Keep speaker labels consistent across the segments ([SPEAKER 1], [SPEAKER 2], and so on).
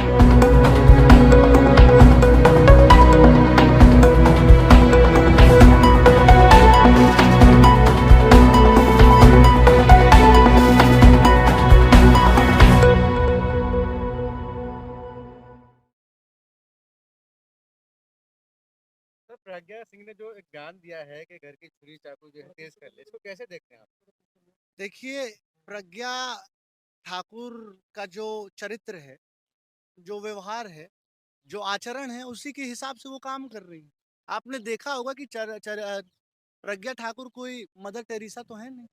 [SPEAKER 1] Sir, Pragya Singh ने जो एक बयान दिया है कि घर की छुरी चाकू जो है तेज कर ले, इसको कैसे देखते हैं आप?
[SPEAKER 2] देखिए, प्रज्ञा ठाकुर का जो चरित्र है, जो व्यवहार है, जो आचरण है, उसी के हिसाब से वो काम कर रही है। आपने देखा होगा कि प्रज्ञा ठाकुर कोई मदर टेरेसा तो है नहीं।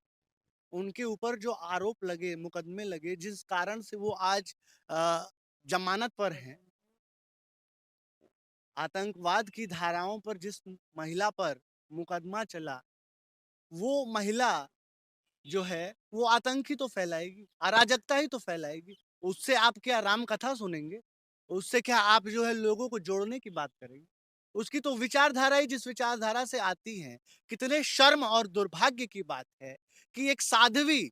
[SPEAKER 2] उनके ऊपर जो आरोप लगे, मुकदमे लगे, जिस कारण से वो आज जमानत पर हैं, आतंकवाद की धाराओं पर जिस महिला पर मुकदमा चला, वो महिला जो है वो आतंक ही तो फैलाएगी, अराजकता ही तो फैलाएगी। उससे आप क्या राम कथा सुनेंगे? उससे क्या आप जो है लोगों को जोड़ने की बात करेंगे? उसकी तो विचारधारा ही जिस विचारधारा से आती है, कितने शर्म और दुर्भाग्य की बात है कि एक साध्वी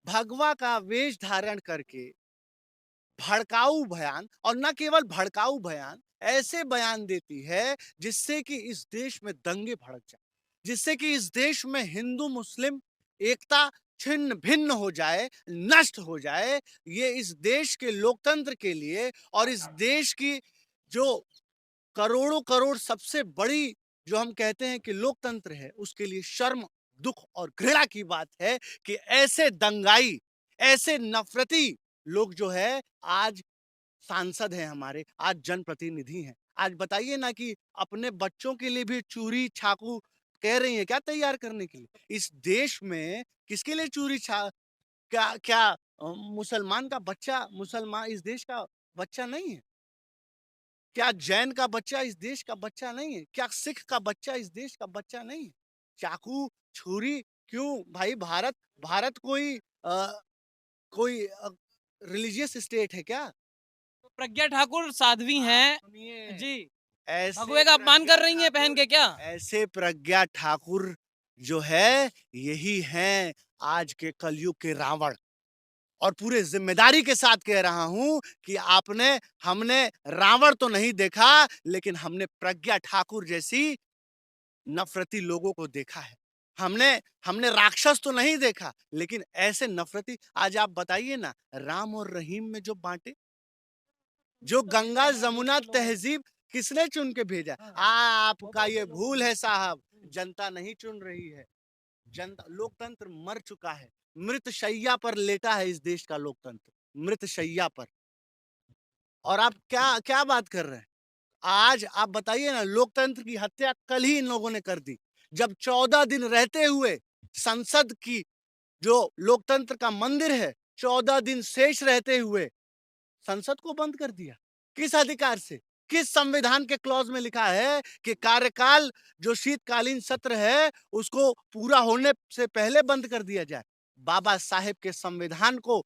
[SPEAKER 2] भगवा का वेश धारण करके भड़काऊ बयान, और न केवल भड़काऊ बयान, ऐसे बयान देती है जिससे कि इस देश में दंगे भड़क जाए, जिससे कि इस देश में हिंदू मुस्लिम एकता छिन्न भिन्न हो जाए, नष्ट हो जाए। ये इस देश के लोकतंत्र के लिए और इस देश की जो करोड़ों करोड़ सबसे बड़ी जो हम कहते हैं कि लोकतंत्र है, उसके लिए शर्म, दुख और घृणा की बात है कि ऐसे दंगाई, ऐसे नफरती लोग जो है आज सांसद हैं, हमारे आज जनप्रतिनिधि हैं। आज बताइए ना कि अपने बच्चों के लिए भी चूरी चाकू कह रही है क्या तैयार करने के लिए? इस देश में किसके लिए चूरी छा क्या क्या मुसलमान का बच्चा, मुसलमान इस देश का बच्चा नहीं है? क्या जैन का बच्चा इस देश का बच्चा नहीं है? क्या सिख का बच्चा इस देश का बच्चा नहीं है? चाकू, छुरी क्यों भाई? भारत भारत कोई रिलीजियस स्टेट है क्या?
[SPEAKER 3] प्रज्ञा ठाकुर साध्वी
[SPEAKER 2] आप
[SPEAKER 3] हैं
[SPEAKER 2] सुनिए,
[SPEAKER 3] जी।
[SPEAKER 2] ऐसे
[SPEAKER 3] भगवे का अपमान
[SPEAKER 2] प्रज्ञा
[SPEAKER 3] कर रही हैं पहन
[SPEAKER 2] ठाकुर
[SPEAKER 3] के क्या?
[SPEAKER 2] ऐसे प्रज्ञा ठाकुर जो है, यही हैं आज के कलयुग के रावण। और पूरे जिम्मेदारी के साथ कह रहा हूं कि आपने हमने रावण तो नहीं देखा, लेकिन हमने प्रज्ञा ठाकुर जैसी नफरती लोगों को देखा है। हमने हमने राक्षस तो नहीं देखा, लेकिन ऐसे नफरती आज आप बताइए ना, राम और रहीम में जो बांटे, जो गंगा जमुना तहजीब किसने चुन के भेजा? आपका ये भूल है साहब, जनता नहीं चुन रही है। जनता, लोकतंत्र मर चुका है, मृत शैया पर लेटा है इस देश का लोकतंत्र, मृत शैया पर। और आप क्या क्या बात कर रहे हैं? आज आप बताइए ना, लोकतंत्र की हत्या कल ही इन लोगों ने कर दी, जब 14 दिन रहते हुए संसद की जो लोकतंत्र का मंदिर है, 14 दिन शेष रहते हुए संसद को बंद कर दिया। किस अधिकार से? किस संविधान के क्लॉज में लिखा है कि कार्यकाल जो शीतकालीन सत्र है उसको पूरा होने से पहले बंद कर दिया जाए? बाबा साहेब के संविधान को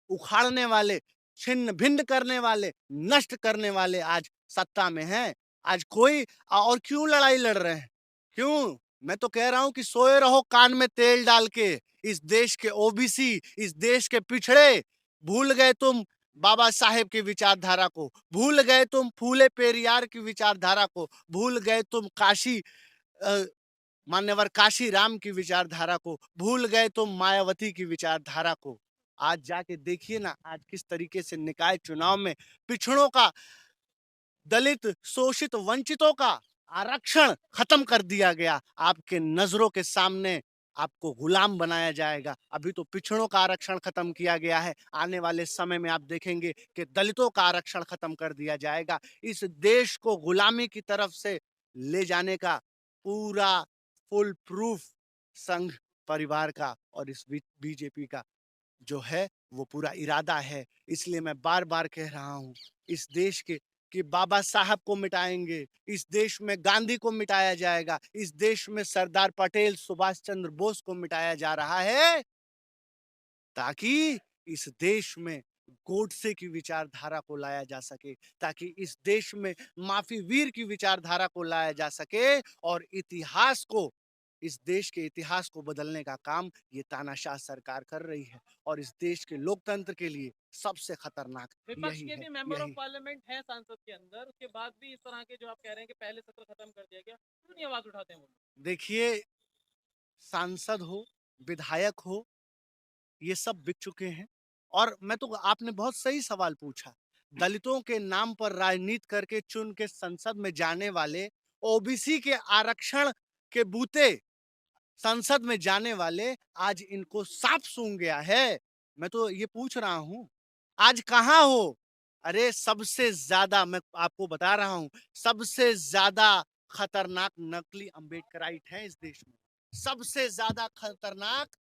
[SPEAKER 2] उखाड़ने वाले, छिन्न भिन्न करने वाले, नष्ट करने वाले आज सत्ता में हैं। आज कोई और क्यों लड़ाई लड़ रहे हैं? क्यों? मैं तो कह रहा हूं कि सोए रहो कान में तेल डाल के। इस देश के ओबीसी, इस देश के पिछड़े, भूल गए तुम बाबा साहेब की विचारधारा को, भूल गए तुम फूले पेरियार की विचारधारा को, भूल गए तुम काशी मान्यवर काशी राम की विचारधारा को, भूल गए तुम मायावती की विचारधारा को। आज जाके देखिए ना, आज किस तरीके से निकाय चुनाव में पिछड़ों का, दलित, शोषित, वंचितों का आरक्षण खत्म कर दिया गया। आपके नजरों के सामने आपको गुलाम बनाया जाएगा। अभी तो पिछड़ों का आरक्षण खत्म किया गया है, आने वाले समय में आप देखेंगे कि दलितों का आरक्षण खत्म कर दिया जाएगा। इस देश को गुलामी की तरफ से ले जाने का पूरा फुल प्रूफ संघ परिवार का और इस बीजेपी का जो है वो पूरा इरादा है। इसलिए मैं बार बार कह रहा हूं, इस देश के कि बाबा साहब को मिटाएंगे, इस देश में गांधी को मिटाया जाएगा, इस देश में सरदार पटेल, सुभाष चंद्र बोस को मिटाया जा रहा है, ताकि इस देश में गोडसे की विचारधारा को लाया जा सके, ताकि इस देश में माफी वीर की विचारधारा को लाया जा सके और इतिहास को इस देश के इतिहास को बदलने का काम ये तानाशाह सरकार कर रही है और इस देश के लोकतंत्र के लिए सबसे खतरनाक
[SPEAKER 3] विपक्ष
[SPEAKER 2] यही
[SPEAKER 3] के
[SPEAKER 2] है।
[SPEAKER 3] भी मेंबर ऑफ
[SPEAKER 2] यही
[SPEAKER 3] पार्लियामेंट हैं संसद के अंदर, उसके बाद भी इस तरह के जो आप कह रहे हैं कि पहले सत्र खत्म कर दिया गया, क्यों नहीं आवाज उठाते हैं वो लोग?
[SPEAKER 2] देखिए, सांसद हो, विधायक हो, ये सब बिक चुके हैं। और मैं तो आपने बहुत सही सवाल पूछा। दलितों के नाम पर राजनीति करके चुन के संसद में जाने वाले, ओबीसी के आरक्षण के बूते संसद में जाने वाले आज इनको साफ सूंघ गया है। मैं तो ये पूछ रहा हूं, आज कहां हो? अरे सबसे ज्यादा मैं आपको बता रहा हूं, सबसे ज्यादा खतरनाक नकली अंबेडकराइट है इस देश में। सबसे ज्यादा खतरनाक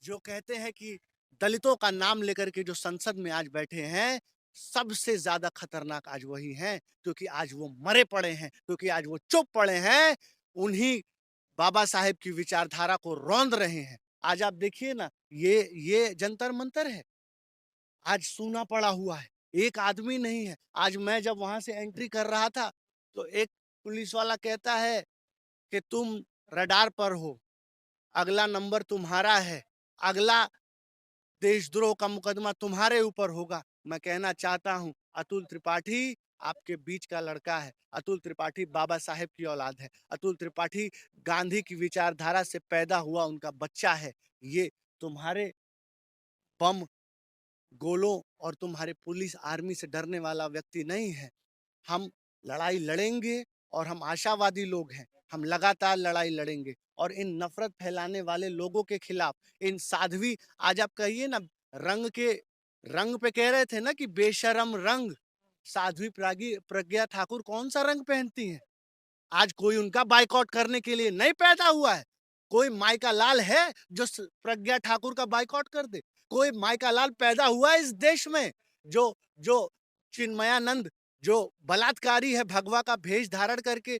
[SPEAKER 2] जो कहते हैं कि दलितों का नाम लेकर के जो संसद में आज बैठे हैं, सबसे ज्यादा खतरनाक आज वही हैं, क्योंकि आज वो मरे पड़े हैं, क्योंकि आज वो चुप पड़े हैं। उन्हीं बाबा साहेब की विचारधारा को रौंद रहे हैं। आज आप देखिए ना, ये जंतर मंतर है, आज सूना पड़ा हुआ है, एक आदमी नहीं है। आज मैं जब वहां से एंट्री कर रहा था तो एक पुलिस वाला कहता है कि तुम रडार पर हो, अगला नंबर तुम्हारा है, अगला देशद्रोह का मुकदमा तुम्हारे ऊपर होगा। मैं कहना चाहता हूं, अतुल त्रिपाठी आपके बीच का लड़का है। अतुल त्रिपाठी बाबा साहेब की औलाद है। अतुल त्रिपाठी गांधी की विचारधारा से पैदा हुआ उनका बच्चा है। ये तुम्हारे बम गोलों और तुम्हारे पुलिस आर्मी से डरने वाला व्यक्ति नहीं है। हम लड़ाई लड़ेंगे और हम आशावादी लोग हैं। हम लगातार लड़ाई लड़ेंगे और इन नफरत फैलाने वाले लोगों के खिलाफ, इन साध्वी, आज आप कहिए ना, रंग पे कह रहे थे ना कि बेशरम रंग, साध्वी प्रज्ञा ठाकुर कौन सा रंग पहनती हैं? आज कोई उनका बाइकआउट करने के लिए नहीं पैदा हुआ है। कोई माइका लाल है जो प्रज्ञा ठाकुर का बाइकआउट कर दे? कोई माइका लाल पैदा हुआ है इस देश में जो जो चिन्मयानंद जो बलात्कारी है, भगवा का भेष धारण करके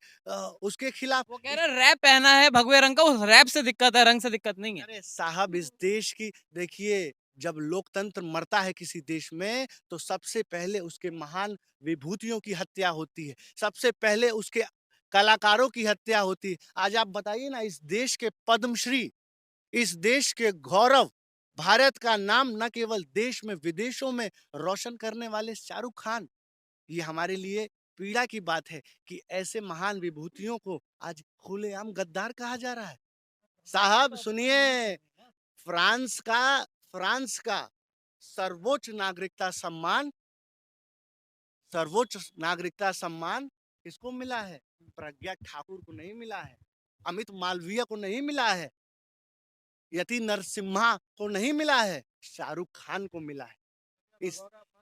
[SPEAKER 2] उसके खिलाफ?
[SPEAKER 3] वो कह रहे हैं रैप पहना है भगवे रंग का, उस रैप से दिक्कत है, रंग से दिक्कत नहीं है।
[SPEAKER 2] अरे साहब, इस देश की देखिए, जब लोकतंत्र मरता है किसी देश में तो सबसे पहले उसके महान विभूतियों की हत्या होती है, सबसे पहले उसके कलाकारों की हत्या होती है। आज आप बताइए ना, इस देश के पद्मश्री, इस देश के गौरव, भारत का नाम न केवल देश में विदेशों में रोशन करने वाले शाहरुख खान, ये हमारे लिए पीड़ा की बात है कि ऐसे महान विभूतियों को आज खुलेआम गद्दार कहा जा रहा है। साहब सुनिए, फ्रांस का फ्रांस का सर्वोच्च नागरिकता सम्मान सर्वोच्च नागरिकता सम्मान किसको मिला है? प्रज्ञा ठाकुर को नहीं मिला है, अमित मालवीय को नहीं मिला है, यति नरसिम्हा को नहीं मिला है, शाहरुख खान को मिला है।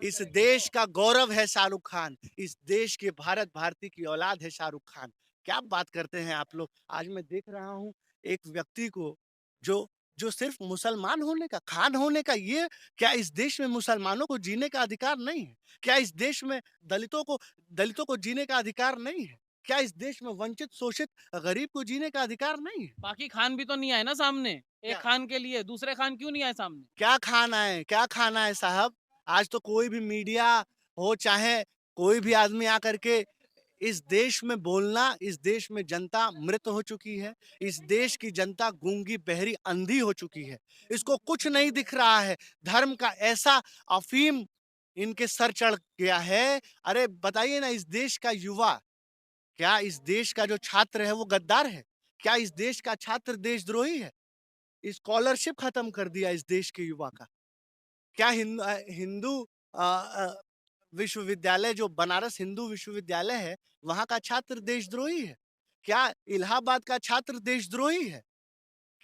[SPEAKER 2] इस देश का गौरव है शाहरुख खान, इस देश के भारत भारती की औलाद है शाहरुख खान। क्या बात करते हैं आप लोग? आज मैं देख रहा हूं एक व्यक्ति को जो जो सिर्फ मुसलमान होने का, खान होने का, ये क्या इस देश में मुसलमानों को जीने का अधिकार नहीं है? क्या इस देश में दलितों को जीने का अधिकार नहीं है? क्या इस देश में वंचित शोषित गरीब को जीने का अधिकार नहीं है?
[SPEAKER 3] बाकी खान भी तो नहीं आए ना सामने। एक
[SPEAKER 2] क्या
[SPEAKER 3] खान के लिए दूसरे खान क्यों नहीं आए सामने?
[SPEAKER 2] क्या खाना है, क्या खाना है साहब? आज तो कोई भी मीडिया हो, चाहे कोई भी आदमी आकर के इस देश में बोलना, इस देश में जनता मृत हो चुकी है, इस देश की जनता गूंगी बहरी अंधी हो चुकी है, इसको कुछ नहीं दिख रहा है। धर्म का ऐसा अफीम इनके सर चढ़ गया है। अरे बताइए ना, इस देश का युवा, क्या इस देश का जो छात्र है वो गद्दार है? क्या इस देश का छात्र देशद्रोही है? स्कॉलरशिप खत्म कर दिया इस देश के युवा का। क्या हिंदू विश्वविद्यालय, जो बनारस हिंदू विश्वविद्यालय है, वहां का छात्र देशद्रोही है? क्या इलाहाबाद का छात्र देशद्रोही है?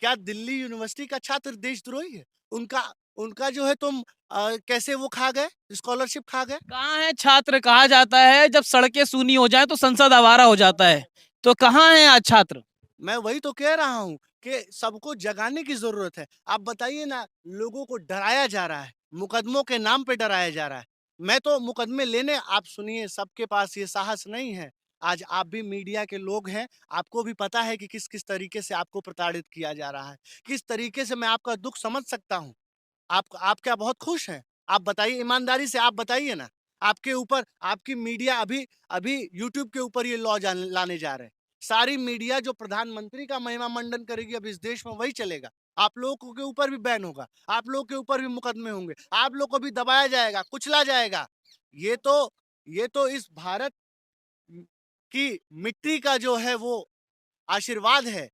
[SPEAKER 2] क्या दिल्ली यूनिवर्सिटी का छात्र देशद्रोही है? उनका उनका जो है तुम कैसे वो खा गए, स्कॉलरशिप खा गए?
[SPEAKER 3] कहाँ है छात्र? कहा जाता है जब सड़कें सूनी हो जाए तो संसद आवारा हो जाता है, तो कहाँ है आज छात्र?
[SPEAKER 2] मैं वही तो कह रहा हूं कि सबको जगाने की जरूरत है। आप बताइए ना, लोगों को डराया जा रहा है, मुकदमों के नाम पे डराया जा रहा है। मैं तो मुकदमे लेने, आप सुनिए, सबके पास ये साहस नहीं है। आज आप भी मीडिया के लोग हैं, आपको भी पता है कि किस किस तरीके से आपको प्रताड़ित किया जा रहा है, किस तरीके से मैं आपका दुख समझ सकता हूँ। आप क्या बहुत खुश हैं? आप बताइए, ईमानदारी से आप बताइए ना। आपके ऊपर आपकी मीडिया अभी अभी यूट्यूब के ऊपर ये लॉ लाने जा रहे हैं। सारी मीडिया जो प्रधानमंत्री का महिमा मंडन करेगी अब इस देश में वही चलेगा। आप लोगों के ऊपर भी बैन होगा, आप लोगों के ऊपर भी मुकदमे होंगे, आप लोग को भी दबाया जाएगा, कुचला जाएगा। ये तो ये तो इस भारत की मिट्टी का जो है वो आशीर्वाद है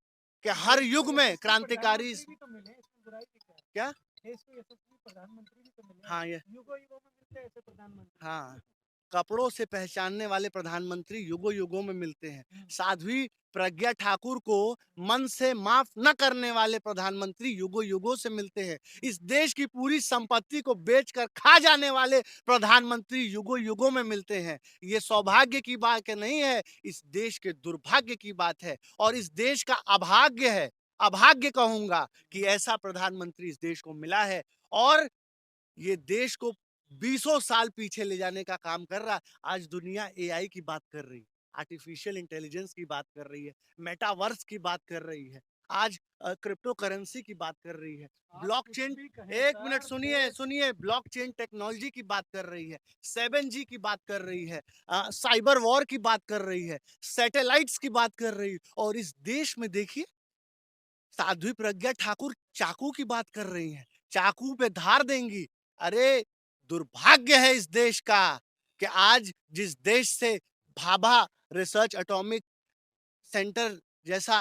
[SPEAKER 2] कि हर युग में क्रांतिकारी क्या हाँ ये हाँ कपड़ों से पहचानने वाले प्रधानमंत्री युगों युगों में मिलते हैं। साध्वी प्रज्ञा ठाकुर को मन से माफ न करने वाले प्रधानमंत्री युगों युगों से मिलते हैं। इस देश की पूरी संपत्ति को बेचकर खा जाने वाले प्रधानमंत्री युगों युगों में मिलते हैं। ये सौभाग्य की बात नहीं है, इस देश के दुर्भाग्य की बात है और इस देश का अभाग्य है, अभाग्य कहूंगा कि ऐसा प्रधानमंत्री इस देश को मिला है और ये देश को बीसों साल पीछे ले जाने का काम कर रहा है। आज दुनिया एआई की बात कर रही है, आर्टिफिशियल इंटेलिजेंस की बात कर रही है, मेटावर्स की बात कर रही है, आज क्रिप्टो करेंसी की बात कर रही है, ब्लॉकचेन एक मिनट सुनिए ब्लॉकचेन टेक्नोलॉजी की बात कर रही है, 7G की बात कर रही है, साइबर वॉर की बात कर रही है, सैटेलाइट्स की बात कर रही है और इस देश में देखिए साध्वी प्रज्ञा ठाकुर चाकू की बात कर रही हैं, चाकू पे धार देंगी। अरे दुर्भाग्य है इस देश का कि आज जिस देश से भाभा रिसर्च एटॉमिक सेंटर जैसा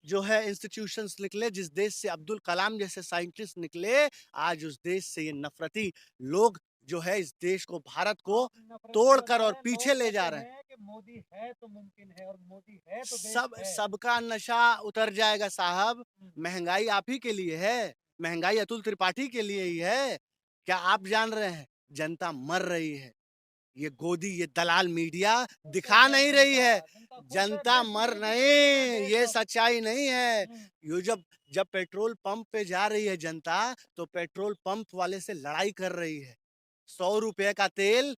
[SPEAKER 2] जो है इंस्टीट्यूशंस निकले, जिस देश से अब्दुल कलाम जैसे साइंटिस्ट निकले, आज उस देश से ये नफरती लोग जो है इस देश को भारत को तोड़कर और पीछे ले जा रहे हैं।
[SPEAKER 1] कि मोदी है तो मुमकिन है और मोदी है तो देश
[SPEAKER 2] सब
[SPEAKER 1] है।
[SPEAKER 2] सबका नशा उतर जाएगा साहब। महंगाई आप ही के लिए है, महंगाई अतुल त्रिपाठी के लिए ही है। क्या आप जान रहे हैं जनता मर रही है, ये गोदी ये दलाल मीडिया दिखा नहीं रही है, जनता मर नहीं, ये सच्चाई नहीं है। ये जब जब पेट्रोल पंप पे जा रही है जनता तो पेट्रोल पंप वाले से लड़ाई कर रही है। 100 रुपए का तेल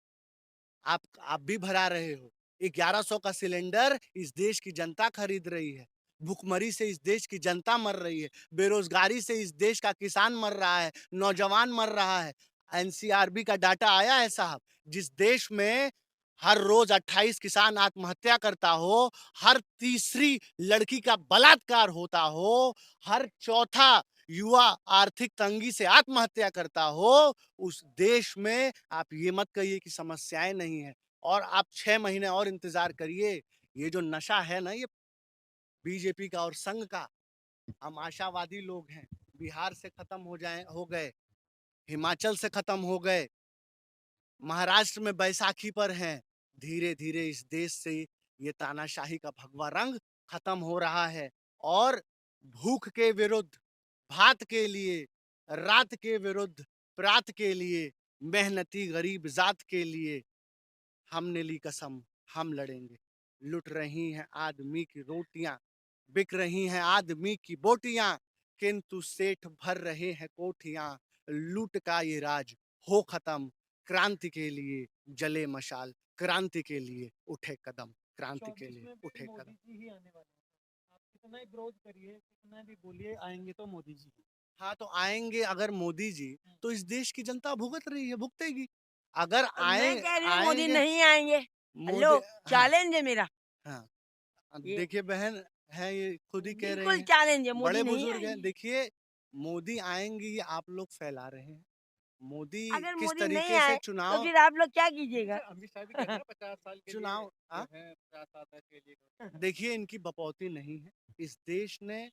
[SPEAKER 2] आप भी भरा रहे हो, 1100 का सिलेंडर इस देश की जनता खरीद रही है। भूखमरी से इस देश की जनता मर रही है, बेरोजगारी से इस देश का किसान मर रहा है, नौजवान मर रहा है। एनसीआरबी का डाटा आया है साहब, जिस देश में हर रोज 28 किसान आत्महत्या करता हो, हर तीसरी लड़की का बलात्कार होता हो, हर चौथा युवा आर्थिक तंगी से आत्महत्या करता हो, उस देश में आप ये मत कहिए कि समस्याएं नहीं है। और आप 6 महीने और इंतजार करिए, ये जो नशा है ना ये बीजेपी का और संघ का, हम आशावादी लोग हैं। बिहार से खत्म हो गए, हिमाचल से खत्म हो गए, महाराष्ट्र में बैसाखी पर हैं। धीरे धीरे इस देश से ये तानाशाही का भगवा रंग खत्म हो रहा है और भूख के विरुद्ध भात के लिए, रात के विरुद्ध प्रात के लिए, मेहनती गरीब जात के लिए हमने ली कसम, हम लड़ेंगे। लुट रही हैं आदमी की रोटियां, बिक रही हैं आदमी की बोटियां, किंतु सेठ भर रहे हैं कोठियां। लूट का ये राज हो खत्म, क्रांति के लिए जले मशाल, क्रांति के लिए उठे कदम, क्रांति के लिए उठे कदम।
[SPEAKER 1] मोदी जी ही आने वाले हैं। आप कितना ही विरोध करिए, कितना भी बोलिए, आएंगे तो मोदी जी।
[SPEAKER 2] हाँ तो आएंगे अगर मोदी जी, तो इस देश की जनता भुगत रही है, भुगतेगी। अगर
[SPEAKER 4] मैं कह रही हूँ मोदी
[SPEAKER 2] आएंगे
[SPEAKER 4] नहीं आएंगे। हेलो,
[SPEAKER 2] हाँ,
[SPEAKER 4] चैलेंज है मेरा।
[SPEAKER 2] हाँ
[SPEAKER 4] ये
[SPEAKER 2] देखिए बहन है, ये खुद ही कह रहे
[SPEAKER 4] बिल्कुल
[SPEAKER 2] हैं,
[SPEAKER 4] चैलेंज है, मोदी
[SPEAKER 2] बड़े
[SPEAKER 4] नहीं
[SPEAKER 2] बुजुर्ग हैं।
[SPEAKER 4] आएंगे।
[SPEAKER 2] देखिए मोदी आएंगे ये आप लोग फैला रहे हैं। मोदी
[SPEAKER 4] अगर
[SPEAKER 2] किस
[SPEAKER 4] मोदी नहीं
[SPEAKER 2] तरीके
[SPEAKER 4] आए
[SPEAKER 2] से
[SPEAKER 4] तो
[SPEAKER 2] चुनाव
[SPEAKER 4] फिर आप लोग क्या कीजिएगा?
[SPEAKER 1] अमित शाह भी कहते हैं ना 50 साल के लिए
[SPEAKER 2] चुनाव
[SPEAKER 1] जो
[SPEAKER 2] हाँ?
[SPEAKER 1] है 50 साल तक के लिए।
[SPEAKER 2] देखिए इनकी बपौती नहीं है इस देश ने,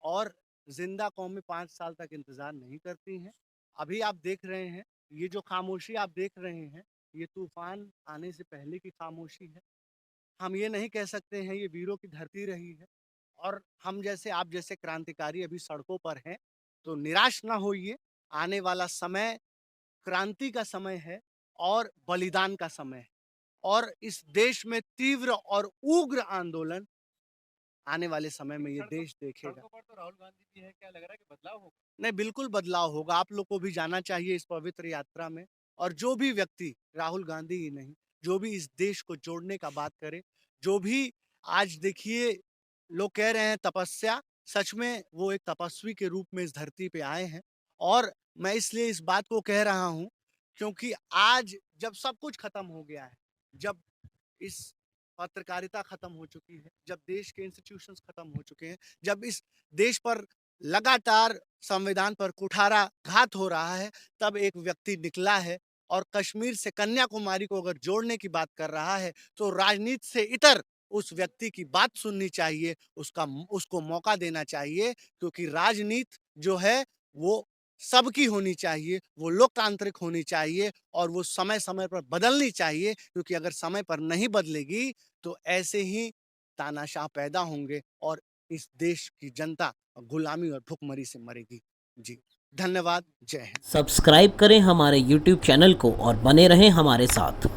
[SPEAKER 2] और जिंदा कौमें 5 साल तक इंतजार नहीं करती हैं। अभी आप देख रहे हैं, ये जो खामोशी आप देख रहे हैं, ये तूफान आने से पहले की खामोशी है। हम ये नहीं कह सकते हैं ये वीरों की धरती रही है। और हम जैसे आप जैसे क्रांतिकारी अभी सड़कों पर हैं, तो निराश ना होइए। आने वाला समय क्रांति का समय है और बलिदान का समय है, और इस देश में तीव्र और उग्र आंदोलन आने वाले समय में ये देश देखेगा।
[SPEAKER 1] सड़कों पर तो राहुल गांधी भी है, क्या लग रहा है कि बदलाव होगा?
[SPEAKER 2] नहीं, बिल्कुल बदलाव होगा। आप लोग को भी जाना चाहिए इस पवित्र यात्रा में, और जो भी व्यक्ति, राहुल गांधी ही नहीं, जो भी इस देश को जोड़ने का बात करे, जो भी आज देखिए लोग कह रहे हैं तपस्या, सच में वो एक तपस्वी के रूप में इस धरती पे आए हैं। और मैं इसलिए इस बात को कह रहा हूँ क्योंकि आज जब सब कुछ खत्म हो गया है, जब इस पत्रकारिता खत्म हो चुकी है, जब देश के इंस्टीट्यूशंस खत्म हो चुके हैं, जब इस देश पर लगातार संविधान पर कुठाराघात हो रहा है, तब एक व्यक्ति निकला है और कश्मीर से कन्याकुमारी को अगर जोड़ने की बात कर रहा है, तो राजनीति से इतर उस व्यक्ति की बात सुननी चाहिए, उसको मौका देना चाहिए, क्योंकि राजनीति जो है वो सबकी होनी चाहिए, वो लोकतांत्रिक होनी चाहिए और वो समय-समय पर बदलनी चाहिए, क्योंकि अगर समय पर नहीं बदलेगी तो ऐसे ही तानाशाह पैदा होंगे और इस देश की जनता गुलामी और भुखमरी से मरेगी। जी, धन्यवाद, जय हिंद।
[SPEAKER 5] सब्सक्राइब करें हमारे YouTube चैनल को और बने रहें हमारे साथ।